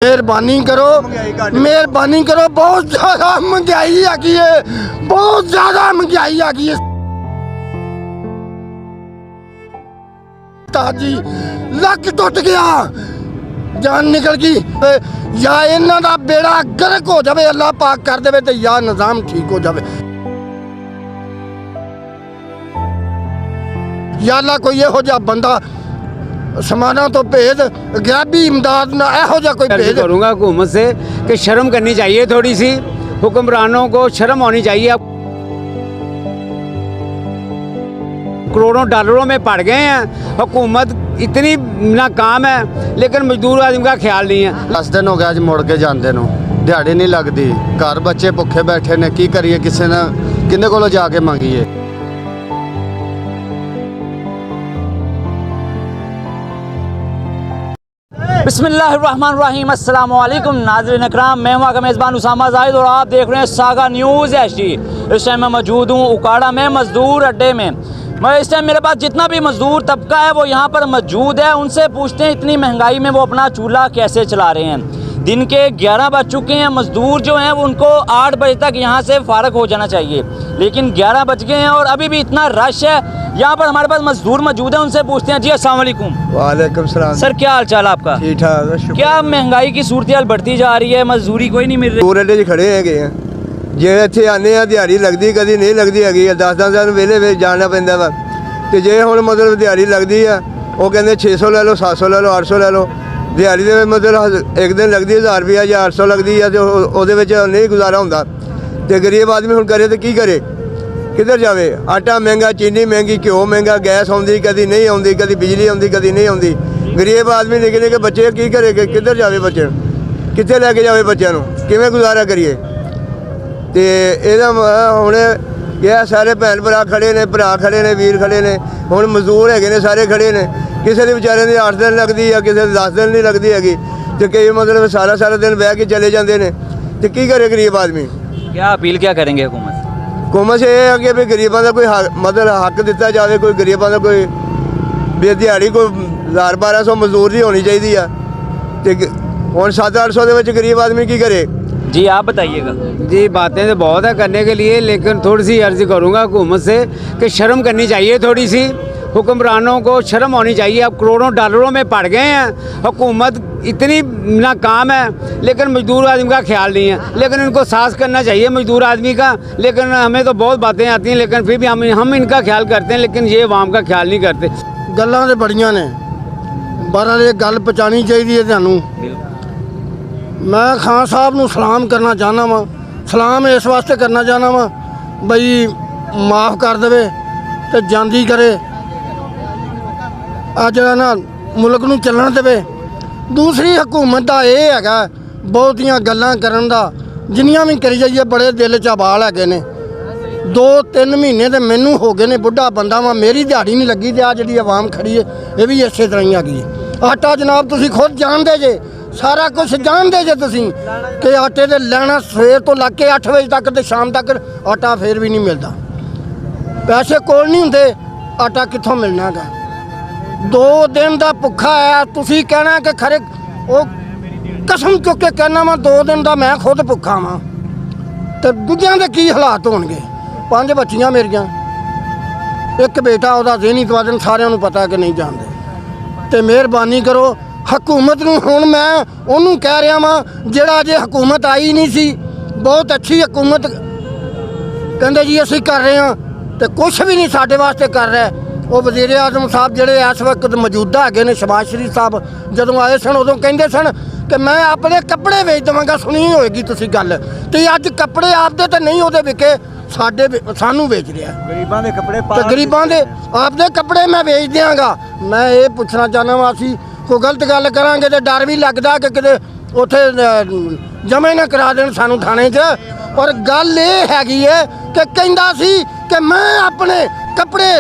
मेहरबानी करो बहुत ज्यादा महंगाई आ गई है, बहुत ज्यादा महंगाई आ गई है ताजी लक टुट गया, जान निकल गई। या इन्हां दा बेड़ा गर्क हो जाए, अल्लाह पाक कर दे तो या निजाम ठीक हो जाए। या अल्लाह कोई यहो जिहा बंदा समाना तो भेद गैबी इमदाद ना यहो जिहा कोई भेद करूँगा हुकूमत से कि शर्म करनी चाहिए, थोड़ी सी हुक्मरानों को शर्म होनी चाहिए। अब करोड़ों डॉलरों में पड़ गए हैं, हुकूमत इतनी नाकाम है लेकिन मजदूर आदमी का ख्याल नहीं है। 10 दिन हो गया अज मुड़ के जाते नूं, दिहाड़ी नहीं लगती, घर बच्चे भुखे बैठे ने, की करिए, किसी ने किन्ने कोलों जाके मंगीए। बिस्मिल्लाहिर्रहमानिर्रहीम, अस्सलाम वालेकुम नाज़रीन अकराम, मैं हूं आपका मेज़बान उसामा जाहिद और आप देख रहे हैं सागा न्यूज़ HD। इस टाइम मैं मौजूद हूं उकाड़ा में मज़दूर अड्डे में। मैं इस टाइम मेरे पास जितना भी मज़दूर तबका है वो यहाँ पर मौजूद है, उनसे पूछते हैं इतनी महंगाई में वो अपना चूल्हा कैसे चला रहे हैं। दिन के 11 बज चुके हैं, मज़दूर जो हैं उनको 8 बजे तक यहाँ से फ़ारग हो जाना चाहिए, लेकिन 11 बज गए हैं और अभी भी इतना रश है। यहाँ पर हमारे पास मजदूर मौजूद हैं, उनसे पूछते हैं। जी अस्सलाम वालेकुम। वालेकुम सलाम। सर क्या हाल चाल आपका? ठीक ठाक। क्या महंगाई की सूरत हाल बढ़ती जा रही है, मजदूरी कोई नहीं मिल रही? पूरे डे खड़े है जे इत्थे आने दिहाड़ी लगती कभी नहीं लगती हैगी, 10 दिन वेले वे जाना पैंदा वा। ते जे हुण मतलब दिहाड़ी लगती है वो कहते 600 ले लो, 700 ले लो, 800 ले लो। दिहाड़ी दे मतलब एक दिन लगती 1000 रुपया या 800 लगती है, तो ਉਹਦੇ ਵਿੱਚ नहीं गुजारा ਹੁੰਦਾ। ਤੇ गरीब आदमी हुण करे तो की करे, किधर जावे? आटा महंगा, चीनी महंगी, घ्यो महंगा, गैस आउंदी कभी नहीं आउंदी, कभी बिजली आउंदी कभी नहीं आउंदी। गरीब आदमी निक्के निक्के बच्चे की करे, किधर जावे? बच्चे कित्थे लैके जावे? बच्चों नूं किवें गुजारा करिए? ते ਇਹਦਾ ਹੁਣ ਇਹ ਸਾਰੇ ਭੈਣ ਭਰਾ ਖੜੇ ਨੇ, ਵੀਰ ਖੜੇ ਨੇ, ਹੁਣ ਮਜ਼ਦੂਰ ਹੈਗੇ ਨੇ, ਸਾਰੇ ਖੜੇ ਨੇ। ਕਿਸੇ ਦੇ ਵਿਚਾਰਿਆਂ ਦੀ 8 ਦਿਨ ਲੱਗਦੀ ਆ, ਕਿਸੇ ਦੇ 10 ਦਿਨ ਨਹੀਂ ਲੱਗਦੀ ਹੈਗੀ, ਤੇ ਕਈ मतलब सारा दिन बह के चले जाते हैं। तो की करे गरीब आदमी? क्या अपील क्या करेंगे हुकूमत? हुकूमत से यह है कि भी गरीबों का कोई मतलब हक दिता जाए, कोई गरीबों का कोई भी दिहाड़ी कोई 1000-1200 मजदूर की होनी चाहिए। तो हम 700-800 के गरीब आदमी की करे? जी आप बताइएगा। जी बातें तो बहुत है करने के लिए, लेकिन थोड़ी सी अर्ज़ी करूँगा हुकूमत से कि शर्म करनी चाहिए, थोड़ी सी हुक्मरानों को शर्म होनी चाहिए। अब करोड़ों डॉलरों में पड़ गए हैं, हुकूमत इतनी नाकाम है लेकिन मजदूर आदमी का ख्याल नहीं है। लेकिन इनको साहस करना चाहिए मजदूर आदमी का। लेकिन हमें तो बहुत बातें आती हैं, लेकिन फिर भी हम इनका ख्याल करते हैं, लेकिन ये आवाम का ख्याल नहीं करते। गल्लां ते बड़ियां ने, बारह ये गल पहुँचानी चाहिए तुहानूं। मैं खान साहब नूं सलाम करना चाहना वा, सलाम इस वास्ते करना चाहना वा बई माफ़ कर देवे तो जांदी करे, आ जरा ना मुल्क नूं चलण देवे। दूसरी हुकूमत का यह हैगा बहुतियां गल्लां करन दा, जिन्नियां भी करी जाइए बड़े दिल च बाल हैगे ने। 2-3 महीने तो मैनू हो गए ने, बुढ़ा बंदा वा, मेरी दिहाड़ी नहीं लगी, तो आ जी आवाम खड़ी है ये भी इस तरह ही आ गई है। आटा जनाब तुसीं खुद जानते जे, सारा कुछ जानते जे तुसीं कि आटे दे लैना सवेर तो लग के 8 बजे तक तो शाम तक आटा फिर भी नहीं मिलता। पैसे कोल नहीं होंदे, आटा कित्थों मिलना गा? 2 दिन का भुखा है, तुसीं कहना कि खरे वो कसम चुक के कहना वा 2 दिन का मैं खुद भुखा वा, तो दूजियां दे की हालात होणगे? 5 बच्चियां मेरियां, एक बेटा, ਉਹਦਾ ज़हनी तवाज़न सारिਆਂ ਨੂੰ पता है कि नहीं जानते। तो मेहरबानी करो हुकूमत नूं, हुण मैं ਉਹਨੂੰ कह रहा वां ਜਿਹੜਾ अजे हुकूमत आई नहीं सी, बहुत अच्छी हुकूमत कहते जी असीं कर रहे हैं, तो कुछ भी नहीं साडे वास्ते कर रहा है। वो वज़ीर आज़म साहब ਜਿਹੜੇ इस वक्त मौजूदा है ने, शहबाज शरीफ साहब जदों आए सन उदों कहते सन कि मैं अपने कपड़े बेच देवांगा। सुनी होएगी तुसीं गल, तो अज कपड़े आपदे तो नहीं होते विके, साडे सानू बेच रहा है। गरीबां दे कपड़े तो गरीबां दे आपदे कपड़े मैं बेच देंगा। मैं ये पूछना चाहना वा, असीं कोई गलत गल करांगे तो डर भी लगदा कि किते उत्थे जमे ना करा देण सानू थाने च। पर गल ये हैगी है कि कहंदा सी कि मैं अपने कपड़े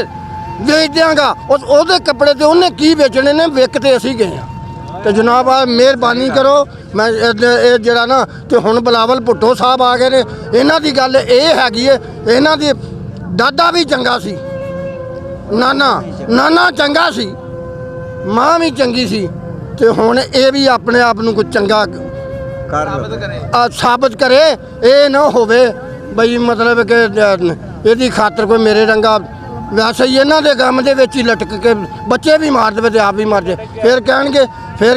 बेच देंगा, उसदे कपड़े तो उन्हें की बेचने ने, विकते असीं गए हैं। तो जनाब मेहरबानी करो, मैं जरा ना तो हुण बिलावल भुट्टो साहब आ गए ने, इन्हां दी गल ये हैगी है, इन्हां दी दादा भी चंगा सी, नाना चंगा सी, माँ भी चंगी सी, तो हुण ये भी अपने आप नूं कुछ चंगा ਸਾਬਤ ਕਰੇ। ਇਹ ਨਾ ਹੋਵੇ ਬਈ ਮਤਲਬ ਕਿ ਇਹਦੀ ਖਾਤਰ ਕੋਈ ਮੇਰੇ ਰੰਗਾ ਵੈਸੇ ਹੀ ਇਹਨਾਂ ਦੇ ਗਮ ਦੇ ਵਿੱਚ ਹੀ ਲਟਕ ਕੇ ਬੱਚੇ ਵੀ ਮਾਰ ਦੇਵੇ ਤੇ ਆਪ ਵੀ ਮਰ ਜਾਏ, ਫਿਰ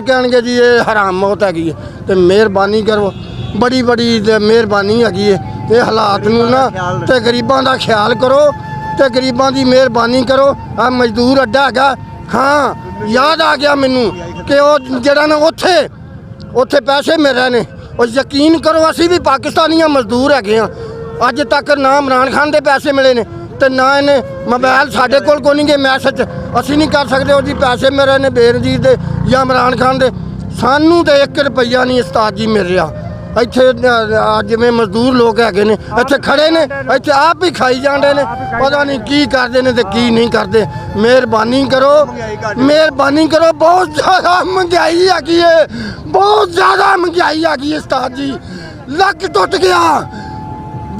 ਕਹਿਣਗੇ ਜੀ ਇਹ ਹਰਾਮ ਮੌਤ ਹੈਗੀ ਹੈ। ਤੇ ਮਿਹਰਬਾਨੀ ਕਰੋ, ਬੜੀ ਮਿਹਰਬਾਨੀ ਹੈਗੀ ਹੈ। ਇਹ ਹਾਲਾਤ ਨੂੰ ਨਾ ਤੇ ਗਰੀਬਾਂ ਦਾ ਖਿਆਲ ਕਰੋ ਤੇ ਗਰੀਬਾਂ ਦੀ ਮਿਹਰਬਾਨੀ ਕਰੋ। ਆ ਮਜ਼ਦੂਰ ਅੱਡਾ ਹੈਗਾ, ਹਾਂ ਯਾਦ ਆ ਗਿਆ ਮੈਨੂੰ ਕਿ ਉਹ ਜਿਹੜਾ ਨਾ ਉੱਥੇ ਪੈਸੇ ਮਿਲ ਰਹੇ ਨੇ। ਉਹ ਯਕੀਨ ਕਰੋ ਅਸੀਂ ਵੀ ਪਾਕਿਸਤਾਨੀਆਂ ਮਜ਼ਦੂਰ ਹੈਗੇ ਆ। ਅੱਜ ਤੱਕ ਨਾ ਇਮਰਾਨ ਖਾਨ ਦੇ ਪੈਸੇ ਮਿਲੇ ਨੇ ਤੇ ਨਾ ਇਹਨੇ ਮੋਬਾਈਲ ਸਾਡੇ ਕੋਲ ਕੋਈ ਨਹੀਂ ਗੇ ਮੈਸੇਜ ਅਸੀਂ ਨਹੀਂ ਕਰ ਸਕਦੇ। ਉਹ ਜੀ ਪੈਸੇ ਮਿਲ ਰਹੇ ਨੇ ਬੇਨਜ਼ੀਰ ਦੇ ਜਾਂ ਇਮਰਾਨ ਖਾਨ ਦੇ। ਸਾਨੂੰ ਤੇ 1 ਰੁਪਈਆ ਨਹੀਂ ਉਸਤਾਦ ਜੀ ਮਿਲ ਰਿਹਾ। ਇੱਥੇ ਜਿਵੇਂ ਮਜ਼ਦੂਰ ਲੋਕ ਹੈਗੇ ਨੇ ਇੱਥੇ ਖੜੇ ਨੇ, ਇੱਥੇ ਆਪ ਹੀ ਖਾਈ ਜਾਂਦੇ ਨੇ, ਪਤਾ ਨਹੀਂ ਕੀ ਕਰਦੇ ਨੇ ਤੇ ਕੀ ਨਹੀਂ ਕਰਦੇ। ਮਿਹਰਬਾਨੀ ਕਰੋ। ਬਹੁਤ ਜ਼ਿਆਦਾ ਮਹਿੰਗਾਈ ਹੈਗੀ ਹੈ, ਬਹੁਤ ਜ਼ਿਆਦਾ ਮਹਿੰਗਾਈ ਹੈਗੀ ਹੈ ਉਸਤਾਦ ਜੀ। ਲੱਕ ਟੁੱਟ ਗਿਆ,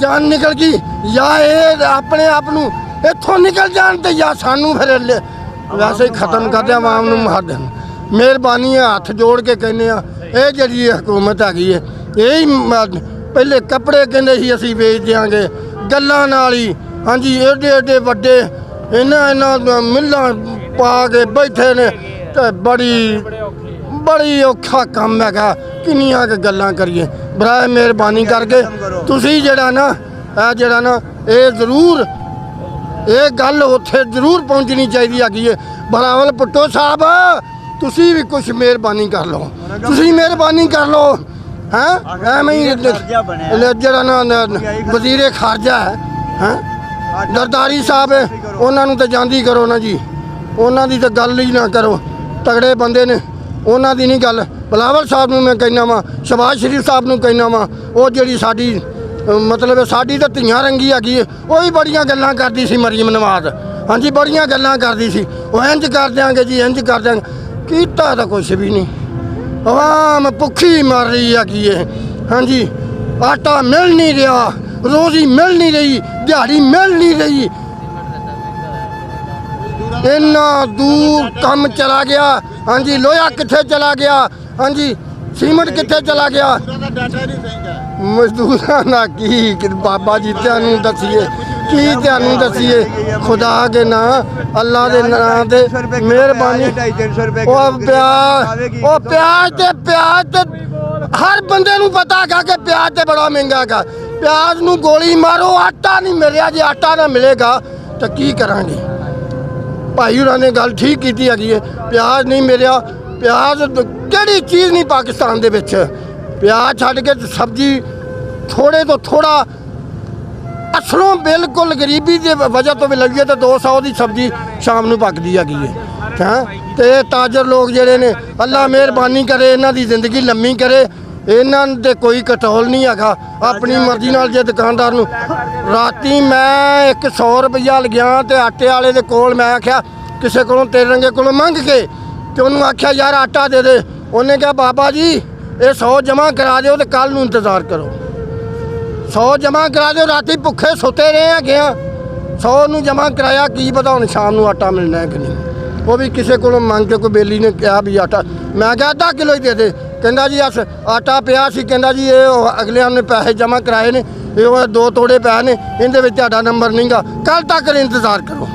ਜਾਨ ਨਿਕਲ ਗਈ। ਜਾਂ ਇਹ ਆਪਣੇ ਆਪ ਨੂੰ ਇੱਥੋਂ ਨਿਕਲ ਜਾਣ ਤੇ ਜਾਂ ਸਾਨੂੰ ਫਿਰ ਵੈਸੇ ਹੀ ਖਤਮ ਕਰ ਦਿਆਂ, ਆਵਾਮ ਨੂੰ ਮਾਰ ਦੇਣ। ਮਿਹਰਬਾਨੀ ਹੈ, ਹੱਥ ਜੋੜ ਕੇ ਕਹਿੰਦੇ ਆ ਇਹ ਜਿਹੜੀ ਹਕੂਮਤ ਹੈਗੀ ਹੈ ਇਹ ਪਹਿਲੇ ਕੱਪੜੇ ਕਹਿੰਦੇ ਸੀ ਅਸੀਂ ਵੇਚ ਦਿਆਂਗੇ ਗੱਲਾਂ ਨਾਲ ਹੀ। ਹਾਂਜੀ ਏਡੇ ਵੱਡੇ ਇਹਨਾਂ ਮਿੱਲਾਂ ਪਾ ਕੇ ਬੈਠੇ ਨੇ ਤੇ ਬੜੀ ਔਖਾ ਕੰਮ ਹੈਗਾ। ਕਿੰਨੀਆਂ ਕੁ ਗੱਲਾਂ ਕਰੀਏ। ਬਰਾਏ ਮਿਹਰਬਾਨੀ ਕਰਕੇ ਤੁਸੀਂ ਜਿਹੜਾ ਨਾ ਇਹ ਜ਼ਰੂਰ ਇਹ ਗੱਲ ਉੱਥੇ ਜ਼ਰੂਰ ਪਹੁੰਚਣੀ ਚਾਹੀਦੀ ਹੈਗੀ ਹੈ। ਬਲਾਵਲ ਭੁੱਟੋ ਸਾਹਿਬ ਤੁਸੀਂ ਵੀ ਕੁਛ ਮਿਹਰਬਾਨੀ ਕਰ ਲਓ, ਤੁਸੀਂ ਮਿਹਰਬਾਨੀ ਕਰ ਲਓ। ਹੈਂ ਐਵੇਂ ਹੀ ਜਿਹੜਾ ਨਾ ਵਜ਼ੀਰੇ ਖਾਰਜਾ ਹੈ ਦਰਦਾਰੀ ਸਾਹਿਬ ਉਹਨਾਂ ਨੂੰ ਤਾਂ ਜਾਂਦੀ ਕਰੋ ਨਾ ਜੀ, ਉਹਨਾਂ ਦੀ ਤਾਂ ਗੱਲ ਹੀ ਨਾ ਕਰੋ। ਤਗੜੇ ਬੰਦੇ ਨੇ, ਉਹਨਾਂ ਦੀ ਨਹੀਂ ਗੱਲ। ਬਲਾਵਲ ਸਾਹਿਬ ਨੂੰ ਮੈਂ ਕਹਿੰਦਾ ਵਾਂ, ਸ਼ਬਾਜ਼ ਸ਼ਰੀਫ ਸਾਹਿਬ ਨੂੰ ਕਹਿੰਦਾ ਵਾਂ। ਉਹ ਜਿਹੜੀ ਸਾਡੀ ਮਤਲਬ ਸਾਡੀ ਤਾਂ ਧੀਆਂ ਰੰਗੀ ਹੈਗੀ ਹੈ, ਉਹ ਵੀ ਬੜੀਆਂ ਗੱਲਾਂ ਕਰਦੀ ਸੀ ਮਰੀਮ ਨਵਾਜ਼। ਹਾਂਜੀ ਬੜੀਆਂ ਗੱਲਾਂ ਕਰਦੀ ਸੀ, ਉਹ ਇੰਜ ਕਰ ਦਿਆਂਗੇ ਜੀ, ਇੰਜ ਕਰ ਦਿਆਂਗੇ। ਕੀਤਾ ਤਾਂ ਕੁਛ ਵੀ ਨਹੀਂ। ਆਵਾਮ ਭੁੱਖੀ ਮਰ ਰਹੀ ਹੈਗੀ ਹੈ। ਹਾਂਜੀ ਆਟਾ ਮਿਲ ਨਹੀਂ ਰਿਹਾ, ਰੋਜ਼ੀ ਮਿਲ ਨਹੀਂ ਰਹੀ, ਦਿਹਾੜੀ ਮਿਲ ਨਹੀਂ ਰਹੀ। ਇੰਨਾ ਦੂਰ ਕੰਮ ਚਲਾ ਗਿਆ। ਹਾਂਜੀ ਲੋਹਾ ਕਿੱਥੇ ਚਲਾ ਗਿਆ, ਹਾਂਜੀ ਸੀਮੈਂਟ ਕਿੱਥੇ ਚਲਾ ਗਿਆ। ਮਜ਼ਦੂਰਾਂ ਦਾ ਕੀ ਬਾਬਾ ਜੀ ਤੁਹਾਨੂੰ ਦੱਸੀਏ ਖੁਦਾ ਦੇ ਨਾਂ ਅੱਲਾ ਦੇ ਨਾਂ ਤੇ ਮਿਹਰਬਾਨੀ। ਉਹ ਪਿਆਜ਼ ਤੇ ਹਰ ਬੰਦੇ ਨੂੰ ਪਤਾ ਹੈਗਾ ਕਿ ਪਿਆਜ਼ ਤੇ ਬੜਾ ਮਹਿੰਗਾ ਹੈਗਾ। ਪਿਆਜ਼ ਨੂੰ ਗੋਲੀ ਮਾਰੋ, ਆਟਾ ਨਹੀਂ ਮਿਲਿਆ। ਜੇ ਆਟਾ ਨਾ ਮਿਲੇਗਾ ਤਾਂ ਕੀ ਕਰਾਂਗੇ। ਭਾਈ ਹੋਰਾਂ ਨੇ ਗੱਲ ਠੀਕ ਕੀਤੀ ਹੈਗੀ ਹੈ। ਪਿਆਜ਼ ਨਹੀਂ ਮਿਲਿਆ, ਪਿਆਜ਼ ਕਿਹੜੀ ਚੀਜ਼ ਨਹੀਂ ਪਾਕਿਸਤਾਨ ਦੇ ਵਿੱਚ। ਪਿਆਜ਼ ਛੱਡ ਕੇ ਸਬਜ਼ੀ ਥੋੜੇ ਤੋਂ ਥੋੜਾ ਅਸਲੋਂ ਬਿਲਕੁਲ ਗਰੀਬੀ ਦੀ ਵਜ੍ਹਾ ਤੋਂ ਵੀ ਲੱਗੀਏ ਤਾਂ 200 ਦੀ ਸਬਜ਼ੀ ਸ਼ਾਮ ਨੂੰ ਪੱਕਦੀ ਹੈਗੀ ਹੈ। ਤੇ ਤਾਜਰ ਲੋਕ ਜਿਹੜੇ ਨੇ ਅੱਲਾ ਮਿਹਰਬਾਨੀ ਕਰੇ, ਇਹਨਾਂ ਦੀ ਜ਼ਿੰਦਗੀ ਲੰਮੀ ਕਰੇ। ਇਹਨਾਂ ਤੇ ਕੋਈ ਕੰਟਰੋਲ ਨਹੀਂ ਹੈਗਾ, ਆਪਣੀ ਮਰਜ਼ੀ ਨਾਲ। ਜੇ ਦੁਕਾਨਦਾਰ ਨੂੰ ਰਾਤੀ ਮੈਂ 100 ਰੁਪਈਆ ਲਗਿਆ ਤੇ ਆਟੇ ਵਾਲੇ ਦੇ ਕੋਲ ਮੈਂ ਆਖਿਆ ਕਿਸੇ ਕੋਲੋਂ ਤੇਰੇ ਰੰਗੇ ਕੋਲੋਂ ਮੰਗ ਕੇ ਤੇ ਉਹਨੂੰ ਆਖਿਆ ਯਾਰ ਆਟਾ ਦੇ ਦੇ। ਉਹਨੇ ਕਿਹਾ ਬਾਬਾ ਜੀ ਇਹ 100 ਜਮ੍ਹਾਂ ਕਰਾ ਦਿਓ ਤੇ ਕੱਲ ਨੂੰ ਇੰਤਜ਼ਾਰ ਕਰੋ। 100 ਜਮ੍ਹਾਂ ਕਰਾ ਦਿਓ, ਰਾਤੀ ਭੁੱਖੇ ਸੁੱਤੇ ਰਹੇ ਹੈਗੇ ਆ। 100 ਨੂੰ ਜਮ੍ਹਾਂ ਕਰਾਇਆ, ਕੀ ਪਤਾ ਹੁਣ ਸ਼ਾਮ ਨੂੰ ਆਟਾ ਮਿਲਣਾ ਹੈ ਕਿ ਨਹੀਂ। ਉਹ ਵੀ ਕਿਸੇ ਕੋਲੋਂ ਮੰਗ ਕੇ ਕੋਈ ਬੇਲੀ ਨੇ ਕਿਹਾ ਵੀ ਆਟਾ, ਮੈਂ ਕਿਹਾ ਅੱਧਾ ਕਿਲੋ ਹੀ ਦੇ ਦੇ। ਕਹਿੰਦਾ ਜੀ ਅਸ ਆਟਾ ਪਿਆ ਸੀ, ਕਹਿੰਦਾ ਜੀ ਇਹ ਅਗਲਿਆਂ ਨੇ ਪੈਸੇ ਜਮ੍ਹਾਂ ਕਰਾਏ ਨੇ, ਇਹ ਉਹ 2 ਤੋੜੇ ਪਏ ਨੇ, ਇਹਦੇ ਵਿੱਚ ਤੁਹਾਡਾ ਨੰਬਰ ਨਹੀਂਗਾ, ਕੱਲ ਤੱਕ ਇੰਤਜ਼ਾਰ ਕਰੋ।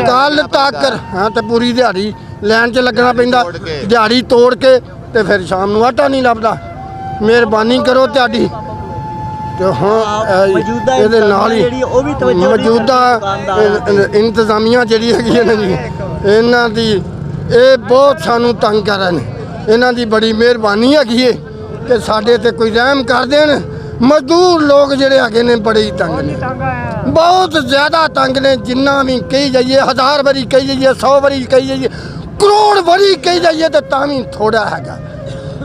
ਕੱਲ ਤੱਕ ਹਾਂ ਤੇ ਪੂਰੀ ਦਿਹਾੜੀ ਲਾਈਨ 'ਚ ਲੱਗਣਾ ਪੈਂਦਾ, ਦਿਹਾੜੀ ਤੋੜ ਕੇ ਤੇ ਫਿਰ ਸ਼ਾਮ ਨੂੰ ਆਟਾ ਨਹੀਂ ਲੱਭਦਾ। ਮਿਹਰਬਾਨੀ ਕਰੋ ਤੁਹਾਡੀ। ਤੇ ਹਾਂ ਇਹਦੇ ਨਾਲ ਹੀ ਮੌਜੂਦਾ ਇੰਤਜ਼ਾਮੀਆਂ ਜਿਹੜੀ ਹੈਗੀ ਹੈ ਨਾ ਜੀ, ਇਹਨਾਂ ਦੀ ਇਹ ਬਹੁਤ ਸਾਨੂੰ ਤੰਗ ਕਰ ਰਹੇ ਨੇ। ਇਹਨਾਂ ਦੀ ਬੜੀ ਮਿਹਰਬਾਨੀ ਹੈਗੀ ਹੈ ਕਿ ਸਾਡੇ ਤੇ ਕੋਈ ਰਹਿਮ ਕਰ ਦੇਣ। ਮਜ਼ਦੂਰ ਲੋਕ ਜਿਹੜੇ ਹੈਗੇ ਨੇ ਬੜੇ ਹੀ ਤੰਗ ਨੇ, ਬਹੁਤ ਜ਼ਿਆਦਾ ਤੰਗ ਨੇ। ਜਿੰਨਾ ਵੀ ਕਹੀ ਜਾਈਏ, 1000 ਵਾਰੀ ਕਹੀ ਜਾਈਏ, 100 ਵਾਰੀ ਕਹੀ ਜਾਈਏ, ਕਰੋੜ ਵਾਰੀ ਕਹੀ ਜਾਈਏ ਤਾਂ ਤਾਂ ਵੀ ਥੋੜਾ ਹੈਗਾ।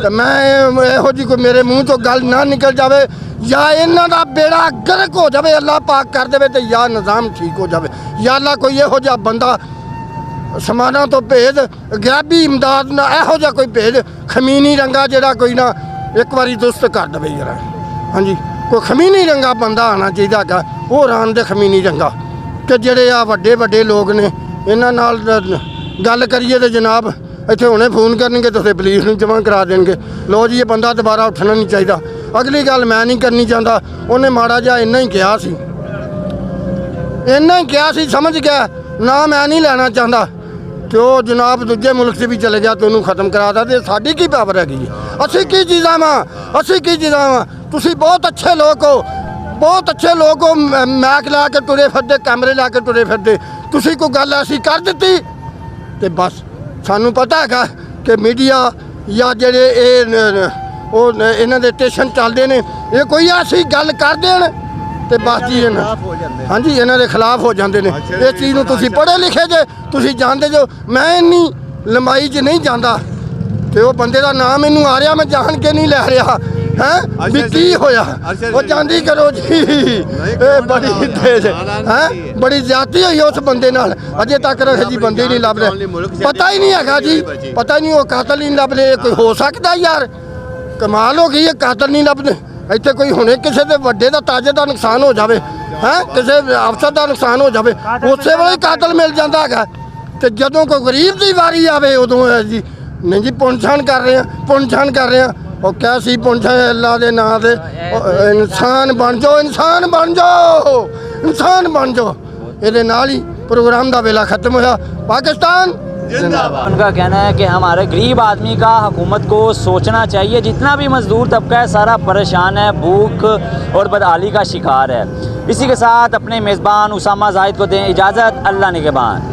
ਤੇ ਮੈਂ ਇਹੋ ਜਿਹੀ ਕੋਈ ਮੇਰੇ ਮੂੰਹ ਤੋਂ ਗੱਲ ਨਾ ਨਿਕਲ ਜਾਵੇ, ਜਾਂ ਇਹਨਾਂ ਦਾ ਬੇੜਾ ਗਰਕ ਹੋ ਜਾਵੇ, ਅੱਲਾਹ ਪਾਕ ਕਰ ਦੇਵੇ, ਤੇ ਜਾਂ ਨਿਜ਼ਾਮ ਠੀਕ ਹੋ ਜਾਵੇ। ਜਾਂ ਅੱਲਾਹ ਕੋਈ ਇਹੋ ਜਿਹਾ ਬੰਦਾ ਸਮਾਨਾਂ ਤੋਂ ਭੇਜ, ਗੈਬੀ ਇਮਦਾਦ ਨਾ ਇਹੋ ਜਿਹਾ ਕੋਈ ਭੇਜ, ਖਮੀਨੀ ਰੰਗਾ ਜਿਹੜਾ ਕੋਈ ਨਾ ਇੱਕ ਵਾਰੀ ਦੁਸਤ ਕਰ ਦੇਵੇ ਯਾਰ। ਹਾਂਜੀ ਕੋਈ ਖਮੀਨੀ ਰੰਗਾ ਬੰਦਾ ਆਉਣਾ ਚਾਹੀਦਾ ਹੈਗਾ, ਉਹ ਰਾਨ ਦੇ ਖਮੀਨੀ ਰੰਗਾ। ਕਿ ਜਿਹੜੇ ਆ ਵੱਡੇ ਲੋਕ ਨੇ ਇਹਨਾਂ ਨਾਲ ਗੱਲ ਕਰੀਏ ਤੇ ਜਨਾਬ ਇੱਥੇ ਹੁਣੇ ਫੋਨ ਕਰਨਗੇ ਤੁਸੀਂ ਪੁਲਿਸ ਨੂੰ ਜਮ੍ਹਾਂ ਕਰਾ ਦੇਣਗੇ। ਲੋ ਜੀ, ਇਹ ਬੰਦਾ ਦੁਬਾਰਾ ਉੱਠਣਾ ਨਹੀਂ ਚਾਹੀਦਾ। ਅਗਲੀ ਗੱਲ ਮੈਂ ਨਹੀਂ ਕਰਨੀ ਚਾਹੁੰਦਾ, ਉਹਨੇ ਮਾੜਾ ਜਿਹਾ ਇੰਨਾ ਹੀ ਕਿਹਾ ਸੀ, ਇੰਨਾ ਹੀ ਕਿਹਾ ਸੀ, ਸਮਝ ਗਿਆ ਨਾ, ਮੈਂ ਨਹੀਂ ਲੈਣਾ ਚਾਹੁੰਦਾ। ਤੇ ਉਹ ਜਨਾਬ ਦੂਜੇ ਮੁਲਕ 'ਚ ਵੀ ਚਲੇ ਗਿਆ ਤੇ ਉਹਨੂੰ ਖਤਮ ਕਰਾਤਾ। ਤੇ ਸਾਡੀ ਕੀ ਪਾਵਰ ਹੈਗੀ? ਅਸੀਂ ਕੀ ਚੀਜ਼ਾਂ ਵਾਂ, ਅਸੀਂ ਕੀ ਚੀਜ਼ਾਂ ਵਾਂ? ਤੁਸੀਂ ਬਹੁਤ ਅੱਛੇ ਲੋਕ ਹੋ, ਬਹੁਤ ਅੱਛੇ ਲੋਕ ਹੋ, ਮੈਕ ਲਾ ਕੇ ਤੁਰੇ ਫਿਰਦੇ, ਕੈਮਰੇ ਲਾ ਕੇ ਤੁਰੇ ਫਿਰਦੇ। ਤੁਸੀਂ ਕੋਈ ਗੱਲ ਐਸੀ ਕਰ ਦਿੱਤੀ ਤੇ ਬਸ ਸਾਨੂੰ ਪਤਾ ਹੈਗਾ ਕਿ ਮੀਡੀਆ ਜਾਂ ਜਿਹੜੇ ਉਹ ਇਹਨਾਂ ਦੇ ਸਟੇਸ਼ਨ ਚੱਲਦੇ ਨੇ, ਇਹ ਕੋਈ ਐਸੀ ਗੱਲ ਕਰ ਦੇਣ ਤੇ ਬਸ ਜੀ ਹਾਂਜੀ ਇਹਨਾਂ ਦੇ ਖਿਲਾਫ ਹੋ ਜਾਂਦੇ ਨੇ। ਇਹ ਚੀਜ਼ ਨੂੰ ਤੁਸੀਂ ਪੜ੍ਹੇ ਲਿਖੇ ਜੇ, ਤੁਸੀਂ ਜਾਣਦੇ ਜੋ। ਮੈਂ ਇੰਨੀ ਲੰਬਾਈ 'ਚ ਨਹੀਂ ਜਾਂਦਾ ਤੇ ਉਹ ਬੰਦੇ ਦਾ ਨਾਮ ਮੈਨੂੰ ਆ ਰਿਹਾ, ਮੈਂ ਜਾਣ ਕੇ ਨਹੀਂ ਲੈ ਰਿਹਾ ਹੈ ਵੀ ਕੀ ਹੋਇਆ। ਉਹ ਜਾਂਦੀ ਕਰੋ ਜੀ, ਇਹ ਬੜੀ ਤੇਜ਼ ਹੈ, ਬੜੀ ਜ਼ਿਆਦਤੀ ਹੋਈ ਉਸ ਬੰਦੇ ਨਾਲ। ਅਜੇ ਤੱਕ ਜੀ ਬੰਦੇ ਹੀ ਨਹੀਂ ਲੱਭ ਰਹੇ, ਪਤਾ ਹੀ ਨਹੀਂ ਹੈਗਾ ਜੀ, ਪਤਾ ਹੀ ਨਹੀਂ ਉਹ ਕਾਤਲ ਹੀ ਨਹੀਂ ਲੱਭ ਰਹੇ। ਕੋਈ ਹੋ ਸਕਦਾ ਯਾਰ, ਕਮਾਲ ਹੋ ਗਈ, ਇਹ ਕਾਤਲ ਨਹੀਂ ਲੱਭਦੇ। ਇੱਥੇ ਕੋਈ ਹੁਣੇ ਕਿਸੇ ਦੇ ਵੱਡੇ ਦਾ ਤਾਜੇ ਦਾ ਨੁਕਸਾਨ ਹੋ ਜਾਵੇ, ਹੈ ਕਿਸੇ ਅਫਸਰ ਦਾ ਨੁਕਸਾਨ ਹੋ ਜਾਵੇ, ਉਸੇ ਵੇਲੇ ਕਾਤਲ ਮਿਲ ਜਾਂਦਾ ਹੈਗਾ। ਤੇ ਜਦੋਂ ਕੋਈ ਗਰੀਬ ਦੀ ਵਾਰੀ ਆਵੇ ਉਦੋਂ ਜੀ ਨਹੀਂ ਜੀ ਪੁੰਛਾਣ ਕਰ ਰਹੇ ਆ, ਪੁੰਛਾਣ ਕਰ ਰਹੇ ਆ। ਉਹ ਕਿਹਾ ਸੀ ਪੁੰਛਾਣ ਅੱਲਾ ਦੇ ਨਾਂ ਤੇ ਇਨਸਾਨ ਬਣ ਜਾਓ, ਇਨਸਾਨ ਬਣ ਜਾਓ, ਇਨਸਾਨ ਬਣ ਜਾਓ। ਇਹਦੇ ਨਾਲ ਹੀ प्रोग्राम का वेला खत्म होया। पाकिस्तान जिंदाबाद। उनका कहना है कि हमारे गरीब आदमी का हुकूमत को सोचना चाहिए। जितना भी मजदूर तबका है सारा परेशान है, भूख और बदहाली का शिकार है। इसी के साथ अपने मेज़बान उसामा जाहिद को दें इजाज़त। अल्लाह निगहबान।